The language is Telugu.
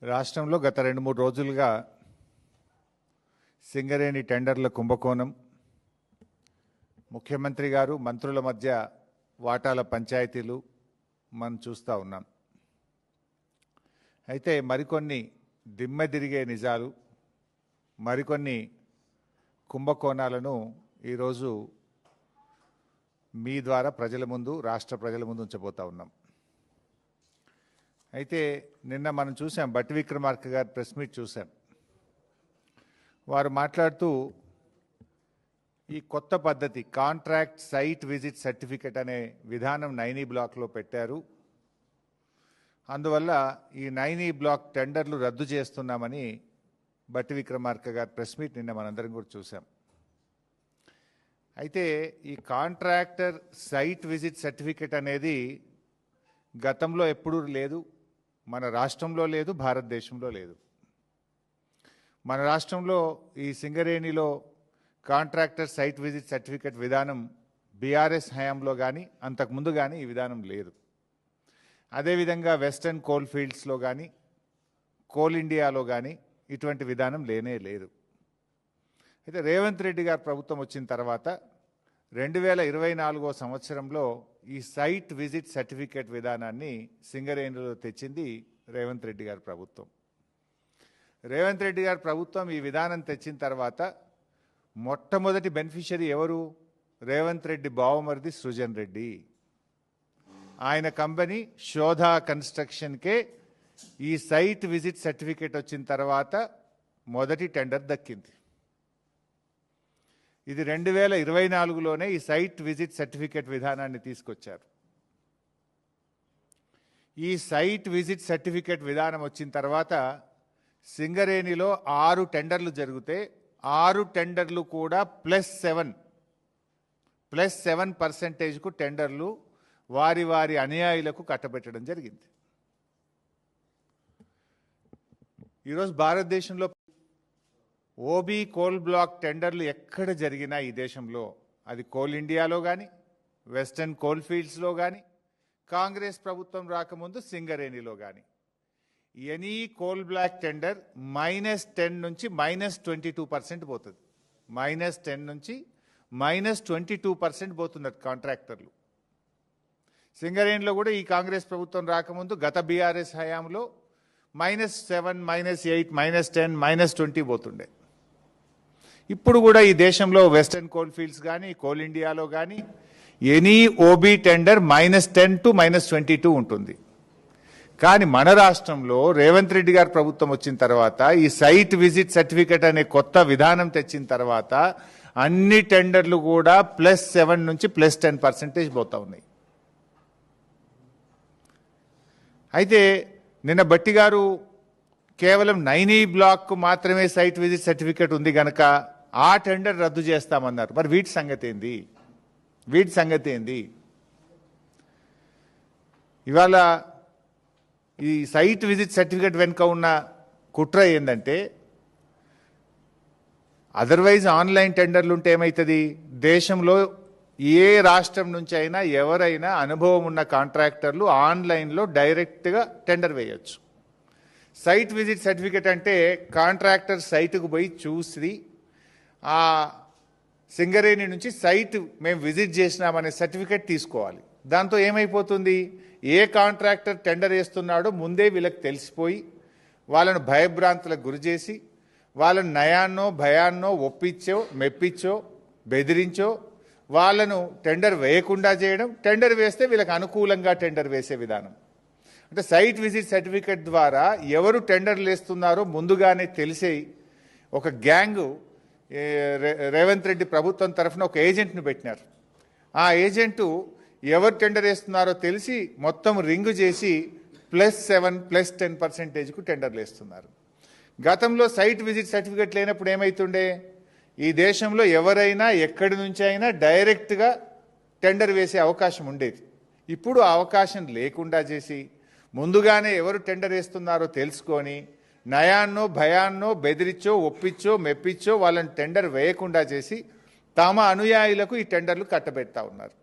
రాష్ట్రంలో గత 2-3 రోజులుగా సింగరేణి టెండర్ల కుంభకోణం, ముఖ్యమంత్రి గారు మంత్రుల మధ్య వాటాల పంచాయతీలు మనం చూస్తూ ఉన్నాం. అయితే మరికొన్ని దిమ్మెదిరిగే నిజాలు, మరికొన్ని కుంభకోణాలను ఈరోజు మీ ద్వారా ప్రజల ముందు, రాష్ట్ర ప్రజల ముందు ఉంచబోతా ఉన్నాం. అయితే నిన్న మనం చూసాం, బట్టి విక్రమార్క గారు ప్రెస్ మీట్ చూసాం. వారు మాట్లాడుతూ ఈ కొత్త పద్ధతి కాంట్రాక్ట్ సైట్ విజిట్ సర్టిఫికెట్ అనే విధానం 9E బ్లాక్లో పెట్టారు. అందువల్ల ఈ 9E బ్లాక్ టెండర్లు రద్దు చేస్తున్నామని బట్టి విక్రమార్క గారు ప్రెస్ మీట్ నిన్న మనందరం కూడా చూసాం. అయితే ఈ కాంట్రాక్టర్ సైట్ విజిట్ సర్టిఫికెట్ అనేది గతంలో ఎప్పుడూ లేదు, మన రాష్ట్రంలో లేదు, భారతదేశంలో లేదు. మన రాష్ట్రంలో ఈ సింగరేణిలో కాంట్రాక్టర్ సైట్ విజిట్ సర్టిఫికెట్ విధానం బీఆర్ఎస్ హయాంలో కానీ అంతకుముందు కానీ ఈ విధానం లేదు. అదేవిధంగా వెస్టర్న్ కోల్ ఫీల్డ్స్లో కానీ కోల్ ఇండియాలో కానీ ఇటువంటి విధానం లేనే లేదు. అయితే రేవంత్ రెడ్డి గారు ప్రభుత్వం వచ్చిన తర్వాత 2024 సంవత్సరంలో ఈ సైట్ విజిట్ సర్టిఫికేట్ విధానాన్ని సింగరేణిలో తెచ్చింది రేవంత్ రెడ్డి గారి ప్రభుత్వం. రేవంత్ రెడ్డి గారి ప్రభుత్వం ఈ విధానం తెచ్చిన తర్వాత మొట్టమొదటి బెనిఫిషరీ ఎవరు? రేవంత్ రెడ్డి బావమరిది సృజన్ రెడ్డి. ఆయన కంపెనీ శోధా కన్స్ట్రక్షన్కే ఈ సైట్ విజిట్ సర్టిఫికేట్ వచ్చిన తర్వాత మొదటి టెండర్ దక్కింది. ఇది 2024లోనే ఈ సైట్ విజిట్ సర్టిఫికేట్ విధానాన్ని తీసుకొచ్చారు. ఈ సైట్ విజిట్ సర్టిఫికేట్ విధానం వచ్చిన తర్వాత సింగరేణిలో 6 టెండర్లు జరిగితే 6 టెండర్లు కూడా +7% టెండర్లు వారి వారి అనుయాయులకు కట్టబెట్టడం జరిగింది. ఈరోజు భారతదేశంలో ఓబీ కోల్ బ్లాక్ టెండర్లు ఎక్కడ జరిగినా ఈ దేశంలో, అది కోల్ ఇండియాలో కానీ వెస్టర్న్ కోల్ ఫీల్డ్స్లో కానీ కాంగ్రెస్ ప్రభుత్వం రాకముందు సింగరేణిలో కానీ ఎనీ కోల్ బ్లాక్ టెండర్ -10 నుంచి -22% పోతుంది. -10 నుంచి -22% పోతున్నారు కాంట్రాక్టర్లు. సింగరేణిలో కూడా ఈ కాంగ్రెస్ ప్రభుత్వం రాకముందు గత బీఆర్ఎస్ హయాంలో -7, -8, -10, -20 పోతుండే. ఇప్పుడు కూడా ఈ దేశంలో వెస్టర్న్ కోల్ ఫీల్డ్స్ కానీ కోల్ ఇండియాలో కానీ ఎనీ ఓబీ టెండర్ -10 to -22 ఉంటుంది. కానీ మన రాష్ట్రంలో రేవంత్ రెడ్డి గారి ప్రభుత్వం వచ్చిన తర్వాత ఈ సైట్ విజిట్ సర్టిఫికెట్ అనే కొత్త విధానం తెచ్చిన తర్వాత అన్ని టెండర్లు కూడా +7 నుంచి +10% పోతా ఉన్నాయి. అయితే నిన్న బట్టి గారు కేవలం 9E బ్లాక్ మాత్రమే సైట్ విజిట్ సర్టిఫికెట్ ఉంది కనుక ఆ టెండర్ రద్దు చేస్తామన్నారు. మరి వీటి సంగతి ఏంది? ఇవాళ ఈ సైట్ విజిట్ సర్టిఫికెట్ వెనుక ఉన్న కుట్ర ఏంటంటే, అదర్వైజ్ ఆన్లైన్ టెండర్లు ఉంటే ఏమవుతుంది? దేశంలో ఏ రాష్ట్రం నుంచి అయినా ఎవరైనా అనుభవం ఉన్న కాంట్రాక్టర్లు ఆన్లైన్లో డైరెక్ట్గా టెండర్ వేయచ్చు. సైట్ విజిట్ సర్టిఫికెట్ అంటే కాంట్రాక్టర్ సైట్కు పోయి చూసి ఆ సింగరేణి నుంచి సైట్ మేము విజిట్ చేసినామనే సర్టిఫికెట్ తీసుకోవాలి. దాంతో ఏమైపోతుంది? ఏ కాంట్రాక్టర్ టెండర్ వేస్తున్నాడో ముందే వీళ్ళకి తెలిసిపోయి వాళ్ళను భయభ్రాంతులకు గురి చేసి వాళ్ళను నయాన్నో భయాన్నో ఒప్పించో మెప్పించో బెదిరించో వాళ్ళను టెండర్ వేయకుండా చేయడం, టెండర్ వేస్తే వీళ్ళకి అనుకూలంగా టెండర్ వేసే విధానం. అంటే సైట్ విజిట్ సర్టిఫికెట్ ద్వారా ఎవరు టెండర్లు వేస్తున్నారో ముందుగానే తెలిసే ఒక గ్యాంగు రేవంత్ రెడ్డి ప్రభుత్వం తరఫున ఒక ఏజెంట్ను పెట్టినారు. ఆ ఏజెంటు ఎవరు టెండర్ వేస్తున్నారో తెలిసి మొత్తం రింగు చేసి +7, +10% టెండర్లు వేస్తున్నారు. గతంలో సైట్ విజిట్ సర్టిఫికెట్ లేనప్పుడు ఏమవుతుండే? ఈ దేశంలో ఎవరైనా ఎక్కడి నుంచి అయినా డైరెక్ట్గా టెండర్ వేసే అవకాశం ఉండేది. ఇప్పుడు ఆ అవకాశం లేకుండా చేసి ముందుగానే ఎవరు టెండర్ వేస్తున్నారో తెలుసుకొని నయాన్నో భయాన్నో బెదిరించో ఒప్పించో మెప్పించో వాళ్ళని టెండర్ వేయకుండా చేసి తమ అనుయాయులకు ఈ టెండర్లు కట్టబెడతా ఉన్నారు.